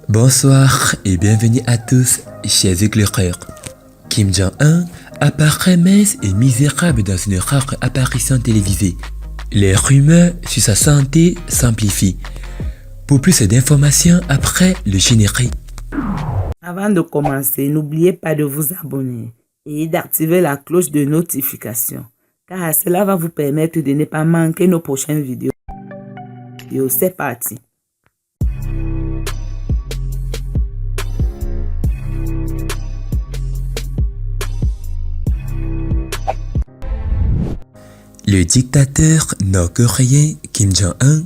Bonsoir et bienvenue à tous, chers éclaireurs. Kim Jong-un apparaît mince et misérable dans une rare apparition télévisée. Les rumeurs sur sa santé s'amplifient. Pour plus d'informations après le générique. Avant de commencer, n'oubliez pas de vous abonner et d'activer la cloche de notification, car cela va vous permettre de ne pas manquer nos prochaines vidéos. C'est parti. Le dictateur nord-coréen Kim Jong-un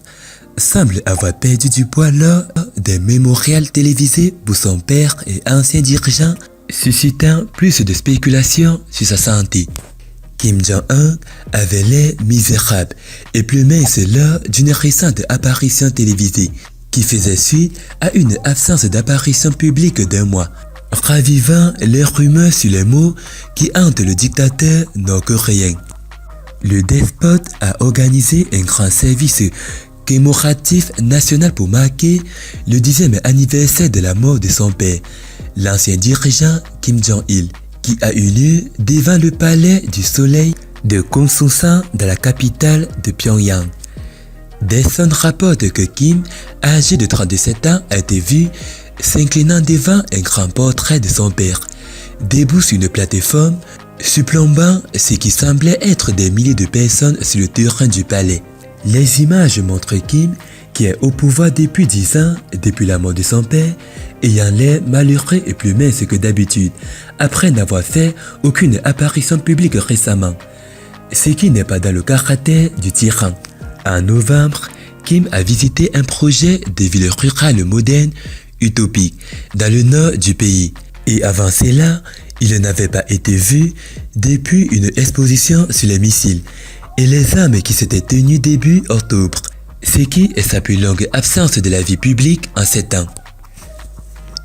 semble avoir perdu du poids lors d'un mémorial télévisé pour son père et ancien dirigeant, suscitant plus de spéculations sur sa santé. Kim Jong-un avait l'air misérable et plus mince lors d'une récente apparition télévisée qui faisait suite à une absence d'apparition publique d'un mois, ravivant les rumeurs sur les maux qui hantent le dictateur nord-coréen. Le despote a organisé un grand service commémoratif national pour marquer le 10e anniversaire de la mort de son père, l'ancien dirigeant Kim Jong-il, qui a eu lieu devant le palais du soleil de Gongsun dans la capitale de Pyongyang. Des sondes rapportent que Kim, âgé de 37 ans, a été vu s'inclinant devant un grand portrait de son père, debout sur une plateforme, supplombant ce qui semblait être des milliers de personnes sur le terrain du palais. Les images montrent Kim, qui est au pouvoir depuis 10 ans, depuis la mort de son père, ayant l'air malheureux et plus mince que d'habitude, après n'avoir fait aucune apparition publique récemment. Ce qui n'est pas dans le caractère du tyran. En novembre, Kim a visité un projet de ville rurale moderne, utopique, dans le nord du pays. Et avant cela, il n'avait pas été vu depuis une exposition sur les missiles et les armes qui s'étaient tenues début octobre, ce qui est sa plus longue absence de la vie publique en 7 ans.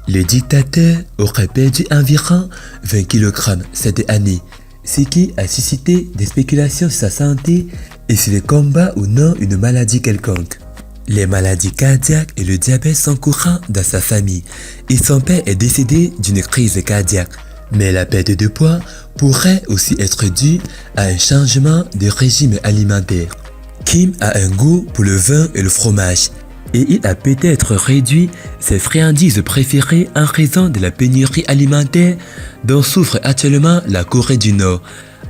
Le dictateur aurait perdu environ 20 kg cette année, ce qui a suscité des spéculations sur sa santé et sur le combat ou non une maladie quelconque. Les maladies cardiaques et le diabète sont courants dans sa famille et son père est décédé d'une crise cardiaque. Mais la perte de poids pourrait aussi être due à un changement de régime alimentaire. Kim a un goût pour le vin et le fromage et il a peut-être réduit ses friandises préférées en raison de la pénurie alimentaire dont souffre actuellement la Corée du Nord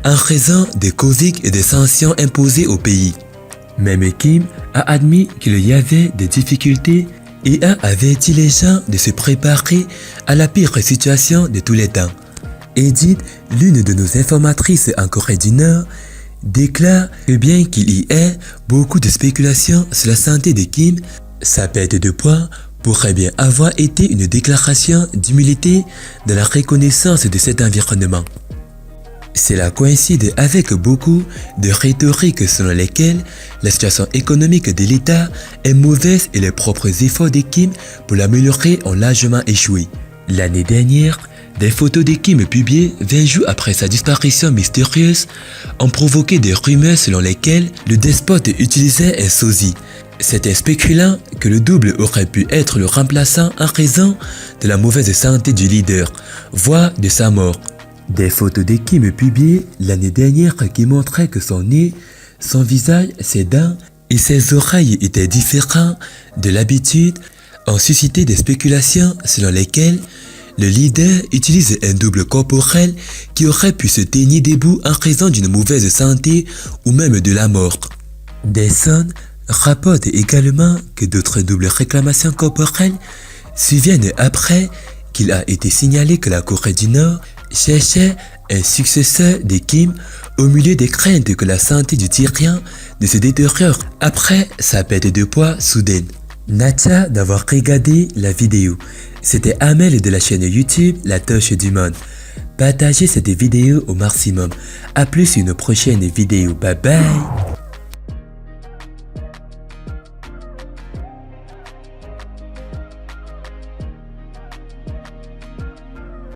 en raison des Covid et des sanctions imposées au pays. Même Kim a admis qu'il y avait des difficultés et a averti les gens de se préparer à la pire situation de tous les temps. Edith, l'une de nos informatrices en Corée du Nord, déclare que bien qu'il y ait beaucoup de spéculations sur la santé de Kim, sa perte de poids pourrait bien avoir été une déclaration d'humilité dans la reconnaissance de cet environnement. Cela coïncide avec beaucoup de rhétoriques selon lesquelles la situation économique de l'État est mauvaise et les propres efforts de Kim pour l'améliorer ont largement échoué. L'année dernière, des photos de Kim publiées 20 jours après sa disparition mystérieuse ont provoqué des rumeurs selon lesquelles le despote utilisait un sosie. C'était spéculant que le double aurait pu être le remplaçant en raison de la mauvaise santé du leader, voire de sa mort. Des photos de Kim publiées l'année dernière qui montraient que son nez, son visage, ses dents et ses oreilles étaient différents de l'habitude ont suscité des spéculations selon lesquelles le leader utilise un double corporel qui aurait pu se tenir debout en raison d'une mauvaise santé ou même de la mort. Des sondes rapportent également que d'autres doubles réclamations corporelles surviennent après qu'il a été signalé que la Corée du Nord cherchait un successeur de Kim au milieu des craintes que la santé du tyran ne se détériore après sa perte de poids soudaine. Natia d'avoir regardé la vidéo. C'était Amel de la chaîne YouTube La Torche du Monde. Partagez cette vidéo au maximum. A plus une prochaine vidéo. Bye bye.